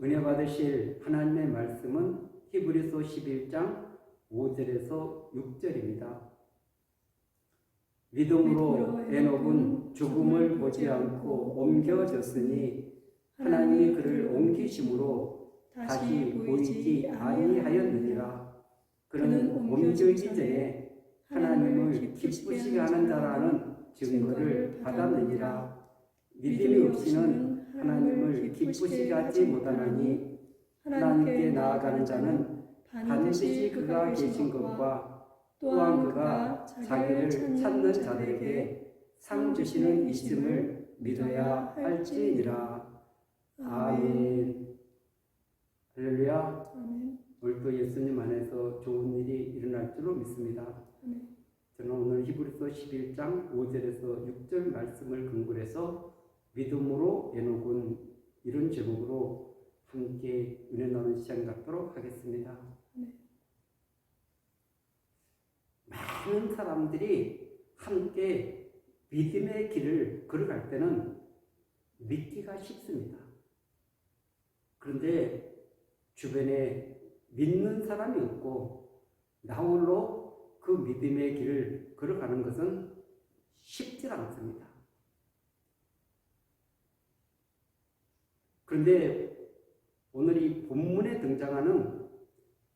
은혜 받으실 하나님의 말씀은 히브리서 11장 5절에서 6절입니다. 믿음으로 에녹은 죽음을 보지 않고 옮겨졌으니 하나님이 그를 옮기심으로 다시 보이지 아니하였느니라. 그는 옮겨지기 전에 하나님을 기쁘시게 하는 자라는 증거를 받았느니라. 믿음이 없이는 하나님을 기쁘시게 하지 못하나니 하나님께 나아가는 자는 반드시 그가 계신 것과 또한 그가 자기를 찾는 자들에게 상 주시는 이심을 믿어야 할지니라. 아멘. 할렐루야. 오늘 또 예수님 안에서 좋은 일이 일어날 줄로 믿습니다. 저는 오늘 히브리서 11장 5절에서 6절 말씀을 근거로 해서 믿음으로 에녹은 이런 제목으로 함께 은혜 나누는 시간 갖도록 하겠습니다. 많은 사람들이 함께 믿음의 길을 걸어갈 때는 믿기가 쉽습니다. 그런데 주변에 믿는 사람이 없고 나 홀로 그 믿음의 길을 걸어가는 것은 쉽지 않습니다. 그런데 오늘 이 본문에 등장하는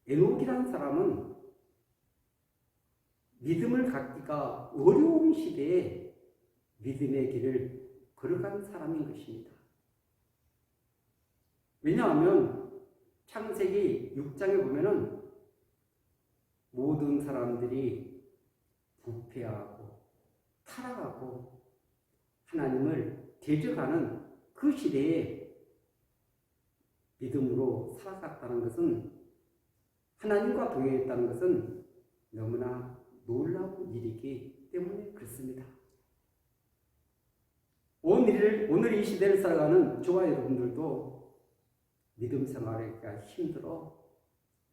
에녹이라는 사람은 믿음을 갖기가 어려운 시대에 믿음의 길을 걸어간 사람인 것입니다. 왜냐하면 창세기 6장에 보면은 모든 사람들이 부패하고 타락하고 하나님을 대적하는 그 시대에 믿음으로 살아갔다는 것은, 하나님과 동행했다는 것은 너무나 놀라운 일이기 때문에 그렇습니다. 오늘 이 시대를 살아가는 저와 여러분들도 믿음 생활하기가 힘들어,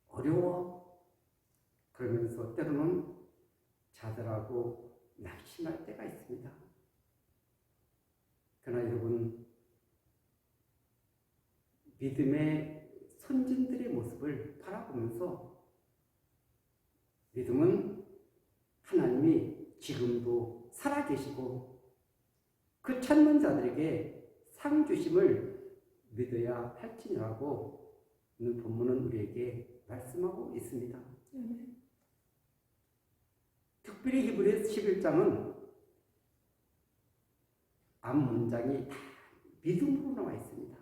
어려워, 그러면서 때로는 좌절하고 낙심할 때가 있습니다. 그러나 여러분, 믿음의 선진들의 모습을 바라보면서 믿음은 하나님이 지금도 살아계시고 그 찾는 자들에게 상 주심을 믿어야 할지니라고 오늘 본문은 우리에게 말씀하고 있습니다. 특별히 히브리서 11장은 앞 문장이 다 믿음으로 나와 있습니다.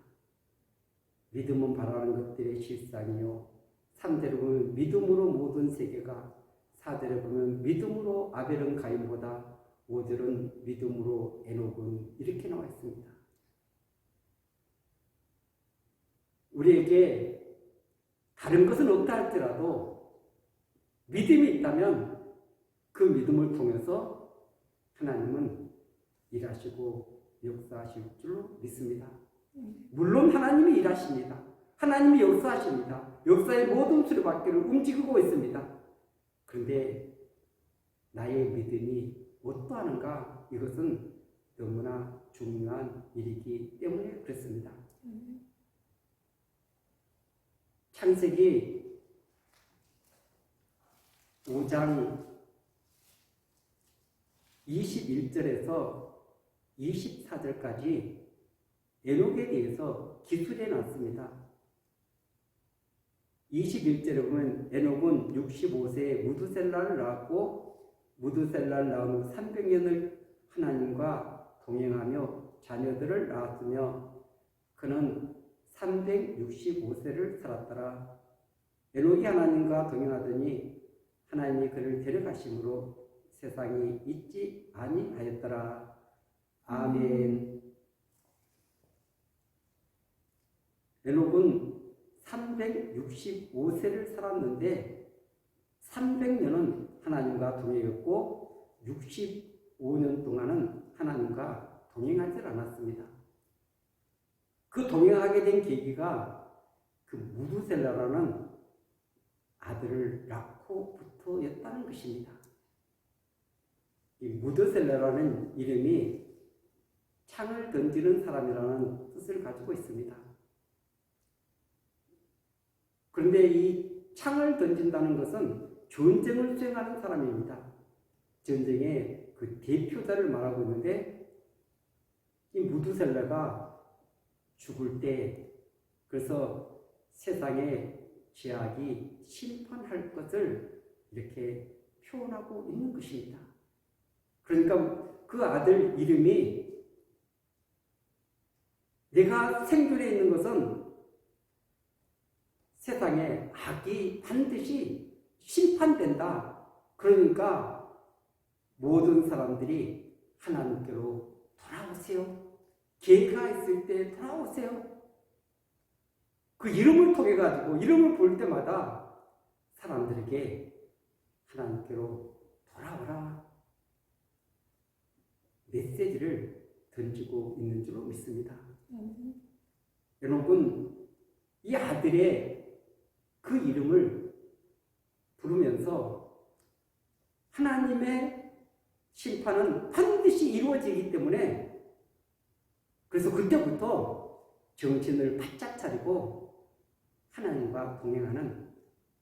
믿음은 바라는 것들의 실상이요, 3절에 보면 믿음으로 모든 세계가, 4절에 보면 믿음으로 아벨은 가인보다, 5절은 믿음으로 에녹은, 이렇게 나와 있습니다. 우리에게 다른 것은 없다 할지라도 믿음이 있다면 그 믿음을 통해서 하나님은 일하시고 역사하실 줄로 믿습니다. 물론 하나님이 일하십니다. 하나님이 역사하십니다. 역사의 모든 수레바퀴를 움직이고 있습니다. 그런데 나의 믿음이 어떠하는가, 이것은 너무나 중요한 일이기 때문에 그렇습니다. 창세기 5장 21절에서 24절까지 에녹에 대해서 기술해 놨습니다. 21절에 보면 에녹은 65세에 무두셀라를 낳았고, 무두셀라를 낳은 후 300년을 하나님과 동행하며 자녀들을 낳았으며 그는 365세를 살았더라. 에녹이 하나님과 동행하더니 하나님이 그를 데려가심으로 세상이 잊지 아니하였더라. 아멘. 에녹은 365세를 살았는데 300년은 하나님과 동행했고 65년 동안은 하나님과 동행하지 않았습니다. 그 동행하게 된 계기가 그 무두셀라라는 아들을 낳고부터였다는 것입니다. 이 무두셀라라는 이름이 창을 던지는 사람이라는 뜻을 가지고 있습니다. 그런데 이 창을 던진다는 것은 전쟁을 수행하는 사람입니다. 전쟁의 그 대표자를 말하고 있는데 이 무두셀라가 죽을 때 그래서 세상의 죄악이 심판할 것을 이렇게 표현하고 있는 것입니다. 그러니까 그 아들 이름이 내가 생존해 있는 것은 세상에 악이 반드시 심판된다. 그러니까 모든 사람들이 하나님께로 돌아오세요. 기회가 있을 때 돌아오세요. 그 이름을 통해 가지고 이름을 볼 때마다 사람들에게 하나님께로 돌아오라 메시지를 던지고 있는 줄로 믿습니다. 여러분, 이 아들의 그 이름을 부르면서 하나님의 심판은 반드시 이루어지기 때문에 그래서 그때부터 정신을 바짝 차리고 하나님과 동행하는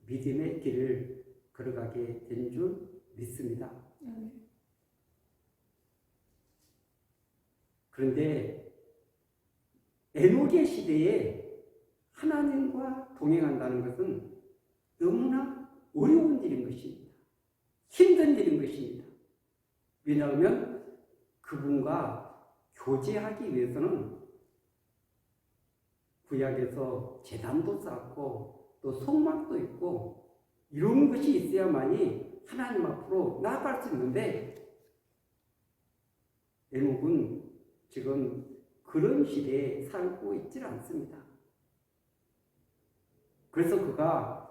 믿음의 길을 걸어가게 된 줄 믿습니다. 그런데 에녹의 시대에 하나님과 동행한다는 것은 너무나 어려운 일인 것입니다. 힘든 일인 것입니다. 왜냐하면 그분과 교제하기 위해서는 구약에서 제단도 쌓고 또 성막도 있고 이런 것이 있어야만이 하나님 앞으로 나아갈 수 있는데 에녹은 지금 그런 시대에 살고 있지 않습니다. 그래서 그가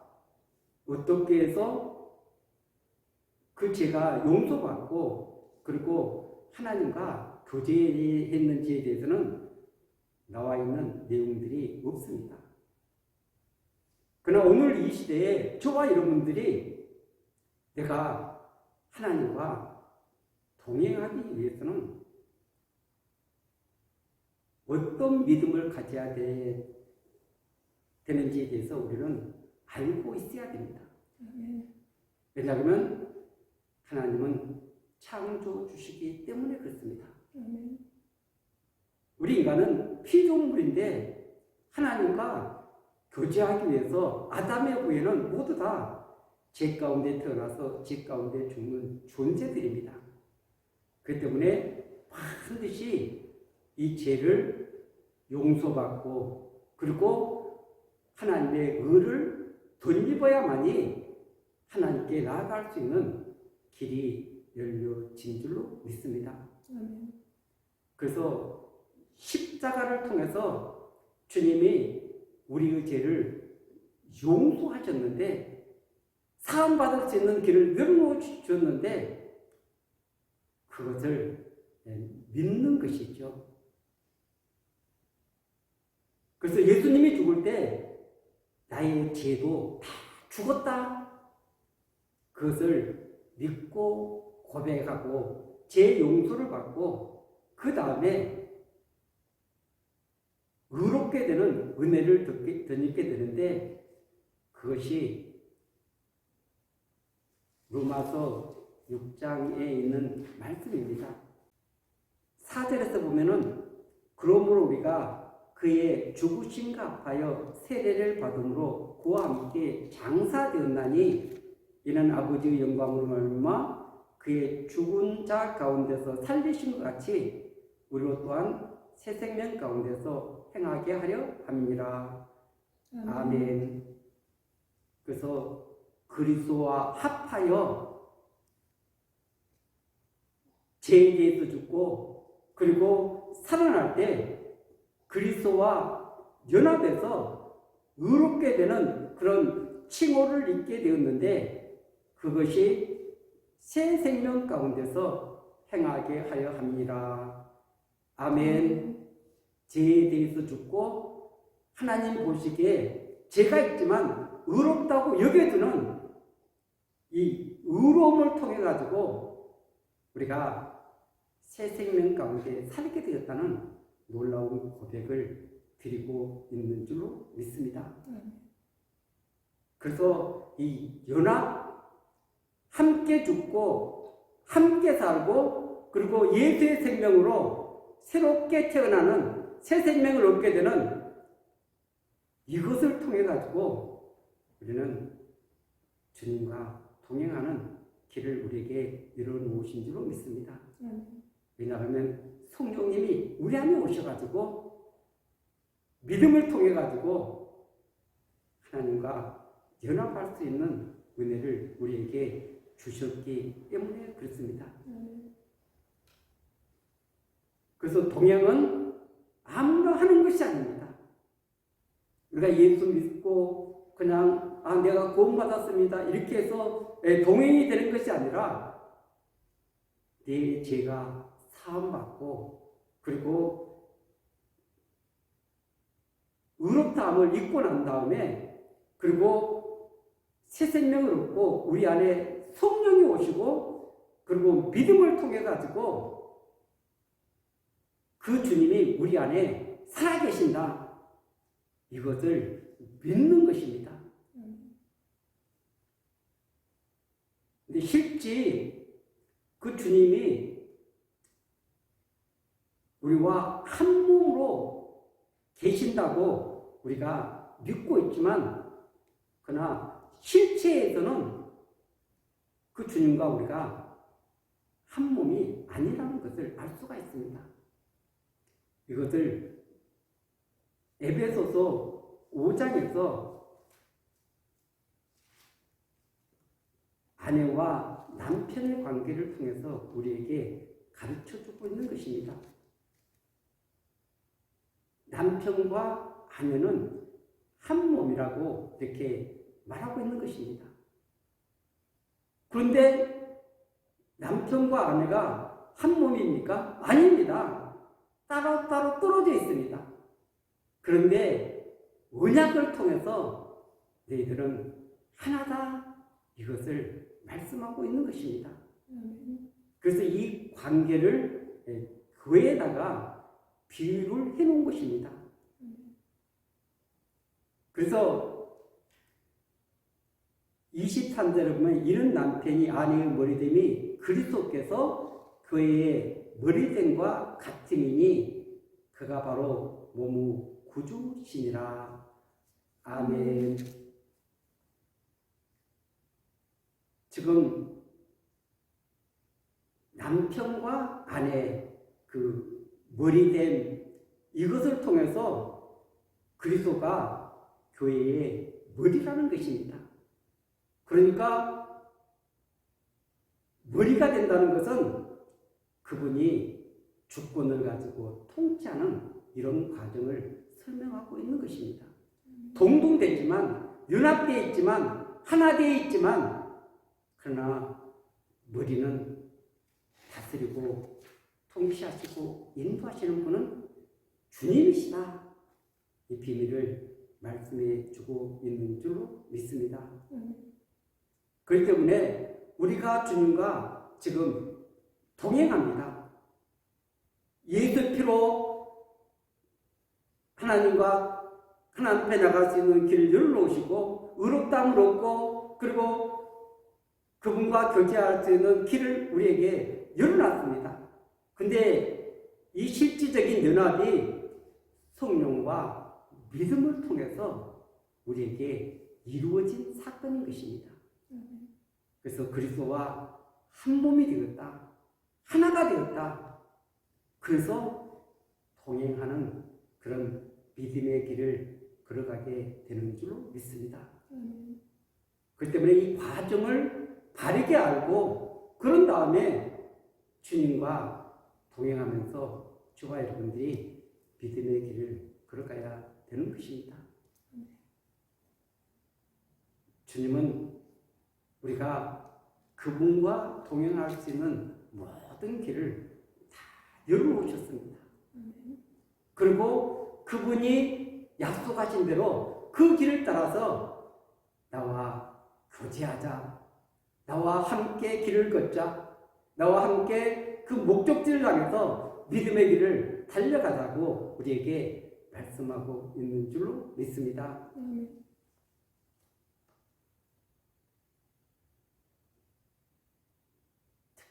어떻게 해서 그 죄가 용서받고 그리고 하나님과 교제했는지에 대해서는 나와 있는 내용들이 없습니다. 그러나 오늘 이 시대에 저와 여러분들이 내가 하나님과 동행하기 위해서는 어떤 믿음을 가져야 되는지에 대해서 우리는 알고 있어야 됩니다. 왜냐하면 하나님은 창조주시기 때문에 그렇습니다. 우리 인간은 피조물인데 하나님과 교제하기 위해서 아담의 후예는 모두 다 죄 가운데 태어나서 죄 가운데 죽는 존재들입니다. 그렇기 때문에 반드시 이 죄를 용서받고 그리고 하나님의 의를 덧입어야만이 하나님께 나아갈 수 있는 길이 열려진 줄로 믿습니다. 그래서 십자가를 통해서 주님이 우리의 죄를 용서하셨는데 사함받을 수 있는 길을 열어놓아 주셨는데 그것을 믿는 것이죠. 그래서 예수님이 죽을 때 나의 죄도 다 죽었다. 그것을 믿고 고백하고 죄 용서를 받고 그 다음에 의롭게 되는 은혜를 덧입게 되는데 그것이 로마서 6장에 있는 말씀입니다. 4절에서 보면은 그러므로 우리가 그의 죽으심과 합하여 세례를 받음으로 그와 함께 장사되었나니 이는 아버지의 영광으로 말미암아 그의 죽은 자 가운데서 살리신 것 같이 우리로 또한 새 생명 가운데서 행하게 하려 함이니라. 아멘. 그래서 그리스도와 합하여 죄에 대해서 죽고 그리고 살아날 때 그리스도와 연합해서 의롭게 되는 그런 칭호를 입게 되었는데 그것이 새 생명 가운데서 행하게 하려 합니다. 아멘. 죄에 대해서 죽고 하나님 보시기에 죄가 있지만 의롭다고 여겨주는 이 의로움을 통해 가지고 우리가 새 생명 가운데 살게 되었다는 놀라운 고백을 드리고 있는 줄로 믿습니다. 그래서 이 연합, 함께 죽고 함께 살고 그리고 예수의 생명으로 새롭게 태어나는 새 생명을 얻게 되는 이것을 통해 가지고 우리는 주님과 동행하는 길을 우리에게 열어놓으신 줄로 믿습니다. 왜냐하면 성령님이 우리 안에 오셔가지고 믿음을 통해 가지고 하나님과 연합할 수 있는 은혜를 우리에게 주셨기 때문에 그렇습니다. 그래서 동행은 아무나 하는 것이 아닙니다. 우리가 예수 믿고 그냥 내가 구원받았습니다 이렇게 해서 동행이 되는 것이 아니라 내 죄가 사함받고 그리고 의롭다함을 입고 난 다음에 그리고 새 생명을 얻고 우리 안에 성령이 오시고 그리고 믿음을 통해 가지고 그 주님이 우리 안에 살아계신다. 이것을 믿는 것입니다. 근데 실제 그 주님이 우리와 한 몸으로 계신다고 우리가 믿고 있지만 그러나 실체에서는 그 주님과 우리가 한 몸이 아니라는 것을 알 수가 있습니다. 이것을 에베소서 5장에서 아내와 남편의 관계를 통해서 우리에게 가르쳐주고 있는 것입니다. 남편과 아내는 한 몸이라고 이렇게 말하고 있는 것입니다. 그런데 남편과 아내가 한 몸입니까? 아닙니다. 따로따로 떨어져 있습니다. 그런데 언약을 통해서 너희들은 하나다 이것을 말씀하고 있는 것입니다. 그래서 이 관계를 교회에다가 비유를 해놓은 것입니다. 그래서 23절에 보면 이런 남편이 아내의 머리됨이 그리스도께서 그의 머리됨과 같으니 그가 바로 몸의 구주시니라. 아멘. 지금 남편과 아내 그 머리됨 이것을 통해서 그리스도가 교회의 머리라는 것입니다. 그러니까 머리가 된다는 것은 그분이 주권을 가지고 통치하는 이런 과정을 설명하고 있는 것입니다. 동등되지만 연합되어 있지만 하나 되어 있지만 그러나 머리는 다스리고 통치하시고 인도하시는 분은 주님이시다. 이 비밀을 말씀해 주고 있는 줄로 믿습니다. 그렇기 때문에 우리가 주님과 지금 동행합니다. 예수 피로 하나님과 하나님 앞에 나갈 수 있는 길을 열어놓으시고 의롭다함을 얻고 그리고 그분과 교제할 수 있는 길을 우리에게 열어놨습니다. 근데 이 실질적인 연합이 성령과 믿음을 통해서 우리에게 이루어진 사건인 것입니다. 그래서 그리스도와 한 몸이 되었다. 하나가 되었다. 그래서 동행하는 그런 믿음의 길을 걸어가게 되는 줄로 믿습니다. 그렇기 때문에 이 과정을 바르게 알고 그런 다음에 주님과 동행하면서 저와 여러분들이 믿음의 길을 걸어가야 되는 것입니다. 주님은 우리가 그분과 동행할 수 있는 모든 길을 다 열어놓으셨습니다. 그리고 그분이 약속하신 대로 그 길을 따라서 나와 교제하자, 나와 함께 길을 걷자, 나와 함께 그 목적지를 향해서 믿음의 길을 달려가자고 우리에게 말씀하고 있는 줄로 믿습니다.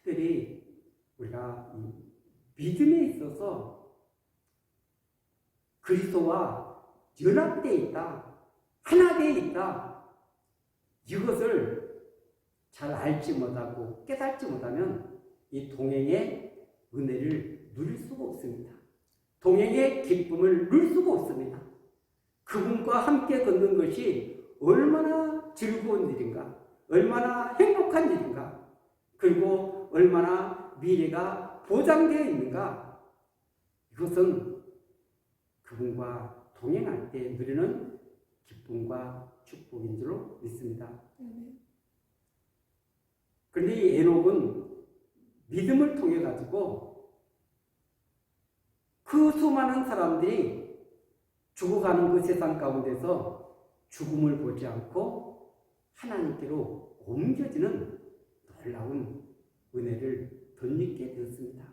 특별히 우리가 이 믿음에 있어서 그리스도와 연합되어 있다, 하나 되어 있다, 이것을 잘 알지 못하고 깨닫지 못하면 이 동행의 은혜를 누릴 수가 없습니다. 동행의 기쁨을 누릴 수가 없습니다. 그분과 함께 걷는 것이 얼마나 즐거운 일인가, 얼마나 행복한 일인가, 그리고 얼마나 미래가 보장되어 있는가, 이것은 그분과 동행할 때 누리는 기쁨과 축복인 줄로 믿습니다. 그런데 이 에녹은 믿음을 통해 가지고 그 수많은 사람들이 죽어가는 그 세상 가운데서 죽음을 보지 않고 하나님께로 옮겨지는 놀라운 은혜를 덧입게 되었습니다.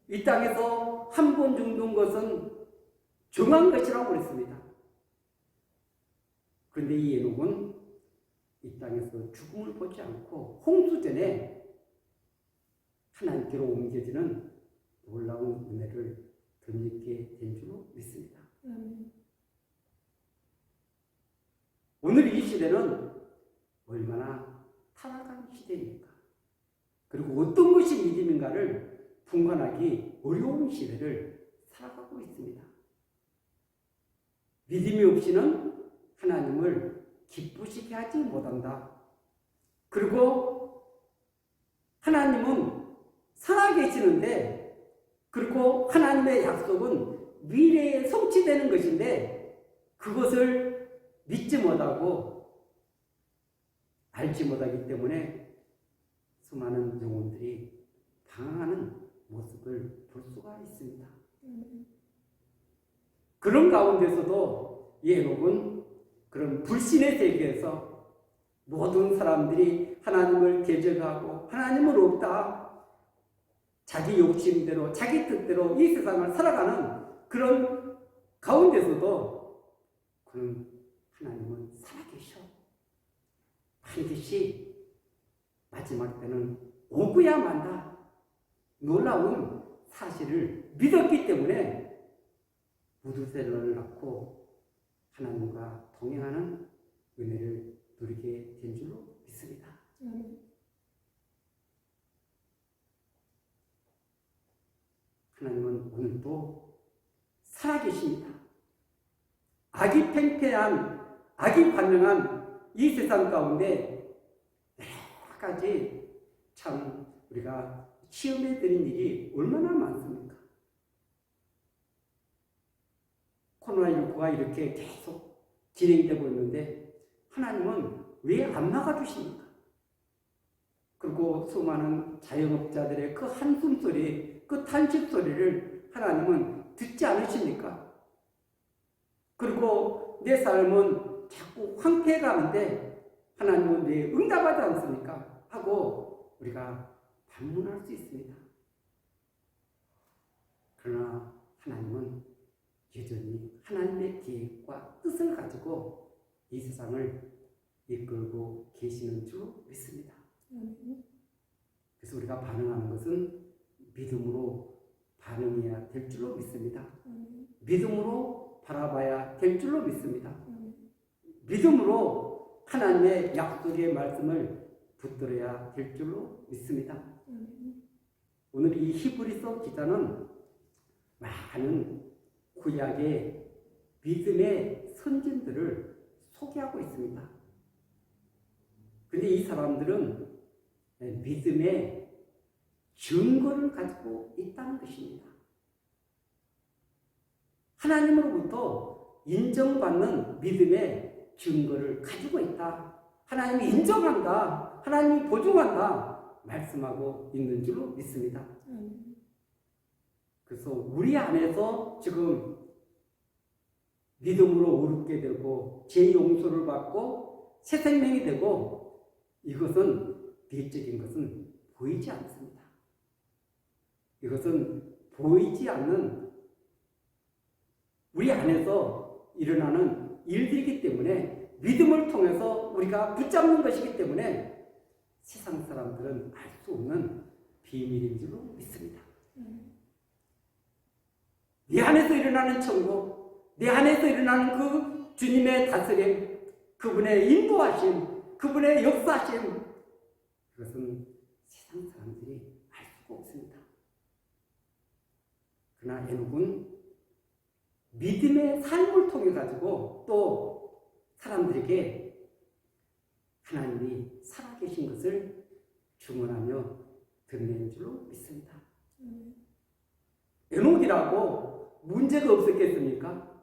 이 땅에서 한 번 죽는 것은 정한 것이라고 그랬습니다. 그런데 이 에녹은 이 땅에서 죽음을 보지 않고 홍수전에 하나님께로 옮겨지는 놀라운 은혜를 덧입게 된 줄로 믿습니다. 오늘 이 시대는 얼마나 타락한 시대입니까? 그리고 어떤 것이 믿음인가를 분간하기 어려운 시대를 살아가고 있습니다. 믿음이 없이는 하나님을 기쁘시게 하지 못한다. 그리고 하나님은 살아계시는데, 그리고 하나님의 약속은 미래에 성취되는 것인데 그것을 믿지 못하고 알지 못하기 때문에 수많은 영혼들이 방황하는 모습을 볼 수가 있습니다. 그런 가운데서도 이 에녹은 그런 불신의 세계에서 모든 사람들이 하나님을 대적하고 하나님은 없다, 자기 욕심대로 자기 뜻대로 이 세상을 살아가는 그런 가운데서도 그는 하나님은 살아계셔, 반드시 마지막 때는 오고야 만다, 놀라운 사실을 믿었기 때문에 무드셀러를 낳고 하나님과 동행하는 은혜를 누리게 된 줄로 믿습니다. 하나님은 오늘도 살아계십니다. 악이 팽팽한, 악이 관영한 이 세상 가운데 여러 가지 참 우리가 시험에 드린 일이 얼마나 많습니까? 코로나19가 이렇게 계속 진행되고 있는데 하나님은 왜 안 막아주십니까? 그리고 수많은 자영업자들의 그 한숨 소리, 그 탄식 소리를 하나님은 듣지 않으십니까? 그리고 내 삶은 자꾸 황폐해가는데 하나님은 왜 응답하지 않습니까? 하고 우리가 반문할 수 있습니다. 그러나 하나님은 여전히 하나님의 계획과 뜻을 가지고 이 세상을 이끌고 계시는 줄 믿습니다. 그래서 우리가 반응하는 것은 믿음으로 반응해야 될 줄로 믿습니다. 믿음으로 바라봐야 될 줄로 믿습니다. 믿음으로 하나님의 약속의 말씀을 붙들어야 될 줄로 믿습니다. 오늘 이 히브리서 기자는 많은 구약의 믿음의 선진들을 소개하고 있습니다. 그런데 이 사람들은 믿음의 증거를 가지고 있다는 것입니다. 하나님으로부터 인정받는 믿음의 증거를 가지고 있다, 하나님이 인정한다, 하나님이 보증한다 말씀하고 있는 줄로 믿습니다. 그래서 우리 안에서 지금 믿음으로 오르게 되고 재용서를 받고 새 생명이 되고, 이것은 내적인 것은 보이지 않습니다. 이것은 보이지 않는 우리 안에서 일어나는 일들이기 때문에 믿음을 통해서 우리가 붙잡는 것이기 때문에 세상 사람들은 알 수 없는 비밀인 줄로 믿습니다. 내 안에서 일어나는 천국, 내 안에서 일어나는 그 주님의 다스림, 그분의 인도하심, 그분의 역사심, 그것은 세상 사람들이 알 수가 없습니다. 그러나 에녹은 믿음의 삶을 통해 가지고 또 사람들에게 하나님이 살아계신 것을 증언하며 드러낸 줄로 믿습니다. 에녹이라고 문제가 없었겠습니까?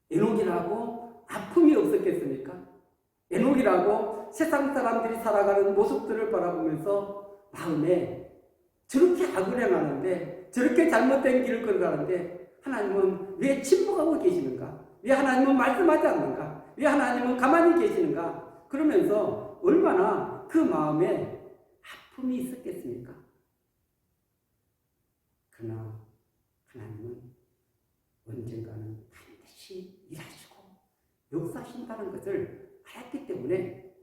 에녹이라고 아픔이 없었겠습니까? 에녹이라고 세상 사람들이 살아가는 모습들을 바라보면서 마음에 저렇게 악을 행하는데, 저렇게 잘못된 길을 걸어가는데 하나님은 왜 침묵하고 계시는가? 왜 하나님은 말씀하지 않는가? 왜 하나님은 가만히 계시는가? 그러면서 얼마나 그 마음에 아픔이 있었겠습니까? 그러나 하나님은 언젠가는 반드시 일하시고 역사하신다는 것을 알았기 때문에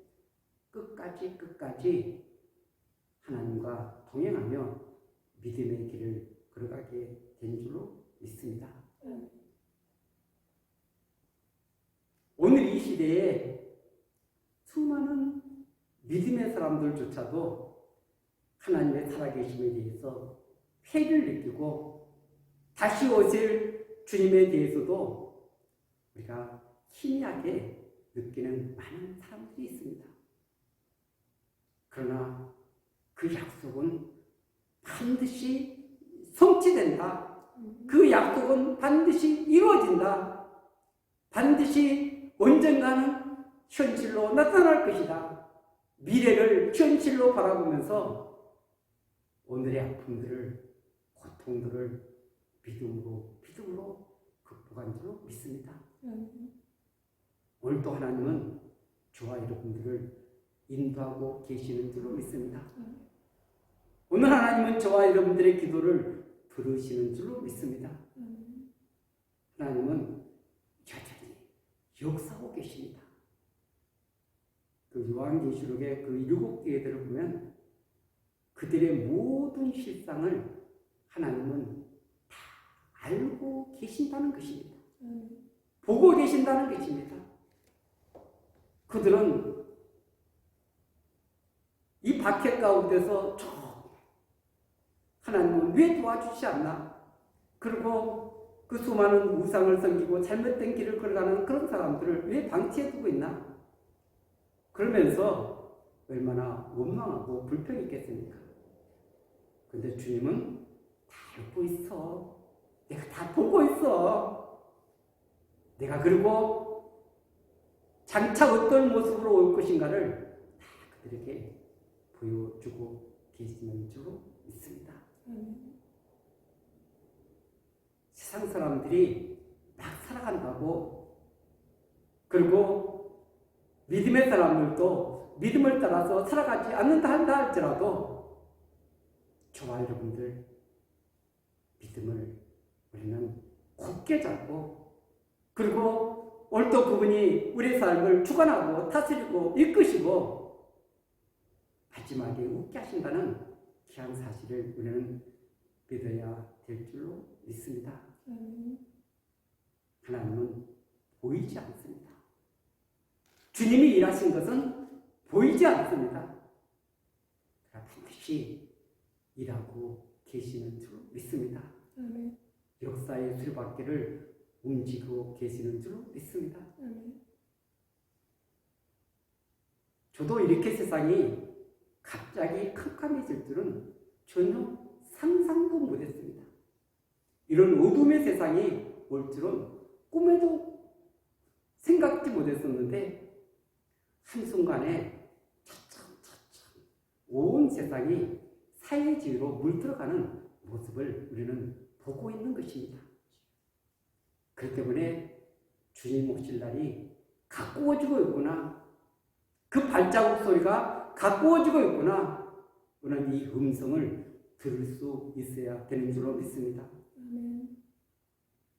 끝까지 하나님과 동행하며 믿음의 길을 걸어가게 된 줄로 믿습니다. 오늘 이 시대에 수많은 믿음의 사람들조차도 하나님의 살아계심에 대해서 회의를 느끼고 다시 오실 주님에 대해서도 우리가 희미하게 느끼는 많은 사람들이 있습니다. 그러나 그 약속은 반드시 성취된다. 그 약속은 반드시 이루어진다. 반드시 언젠가는 현실로 나타날 것이다. 미래를 현실로 바라보면서 오늘의 아픔들을, 고통들을 믿음으로 극복한 줄로 믿습니다. 오늘도 하나님은 저와 여러분들을 인도하고 계시는 줄로 믿습니다. 오늘 하나님은 저와 여러분들의 기도를 들으시는 줄로 믿습니다. 하나님은 여전히 역사하고 계십니다. 그 요한계시록의 그 7교회들을 보면 그들의 모든 실상을 하나님은 다 알고 계신다는 것입니다. 보고 계신다는 것입니다. 그들은 이 박해 가운데서 하나님은 왜 도와주지 않나? 그리고 그 수많은 우상을 섬기고 잘못된 길을 걸어가는 그런 사람들을 왜 방치해두고 있나? 그러면서 얼마나 원망하고 불평했겠습니까? 근데 주님은 다 알고 있어. 내가 다 보고 있어. 내가 그리고 장차 어떤 모습으로 올 것인가를 다 그들에게 보여주고 계시는 줄로 믿습니다. 세상 사람들이 막 살아간다고, 그리고 믿음의 사람들도 믿음을 따라서 살아가지 않는다 한다 할지라도 저와 여러분들 믿음을 우리는 굳게 잡고, 그리고 오늘도 그분이 우리의 삶을 주관하고 다스리고 이끄시고 마지막에 웃게 하신다는 귀한 사실을 우리는 믿어야 될 줄로 믿습니다. 하나님은 보이지 않습니다. 주님이 일하신 것은 보이지 않습니다. 반드시 일하고 계시는 줄로 믿습니다. 역사의 수레바퀴를 움직이고 계시는 줄로 믿습니다. 저도 이렇게 세상이 갑자기 캄캄해질 줄은 전혀 상상도 못했습니다. 이런 어둠의 세상이 올 줄은 꿈에도 생각지 못했었는데 한순간에 차츰 온 세상이 사해지로 물들어가는 모습을 우리는 보고 있는 것입니다. 그렇기 때문에 주님 오실 날이 가까워지고 있구나. 그 발자국 소리가 가까워지고 있구나. 우리는 이 음성을 들을 수 있어야 되는 줄로 믿습니다.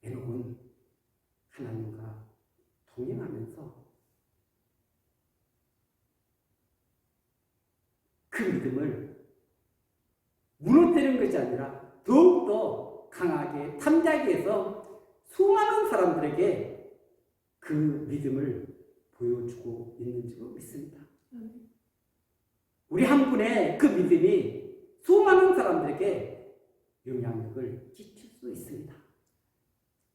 에녹은 하나님과 동행하면서 그 믿음을 무너뜨리는 것이 아니라 더욱더 강하게 탐지하기 위해서 수많은 사람들에게 그 믿음을 보여주고 있는 줄 믿습니다. 우리 한 분의 그 믿음이 수많은 사람들에게 영향력을 끼칠 수 있습니다.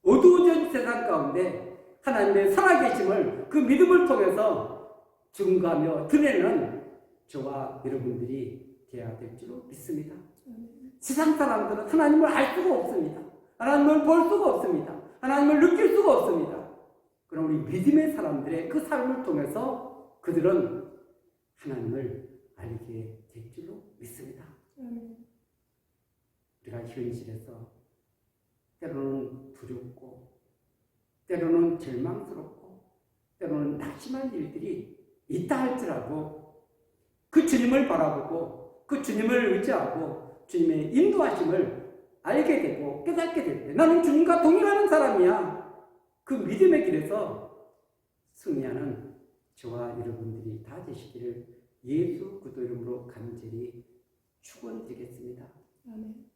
어두워진 세상 가운데 하나님의 살아계심을 그 믿음을 통해서 증거하며 드러내는 저와 여러분들이 되어야 될 줄 믿습니다. 세상 사람들은 하나님을 알 수가 없습니다. 하나님을 볼 수가 없습니다. 하나님을 느낄 수가 없습니다. 그럼 우리 믿음의 사람들의 그 삶을 통해서 그들은 하나님을 알게 될 줄로 믿습니다. 우리가 현실에서 때로는 두렵고 때로는 절망스럽고 때로는 낙심한 일들이 있다 할지라도 그 주님을 바라보고 그 주님을 의지하고 주님의 인도하심을 알게 되고 깨닫게 될 때 나는 주님과 동행하는 사람이야. 그 믿음의 길에서 승리하는 저와 여러분들이 다 되시기를 예수 그리스도 이름으로 간절히 축원드리겠습니다. 아멘.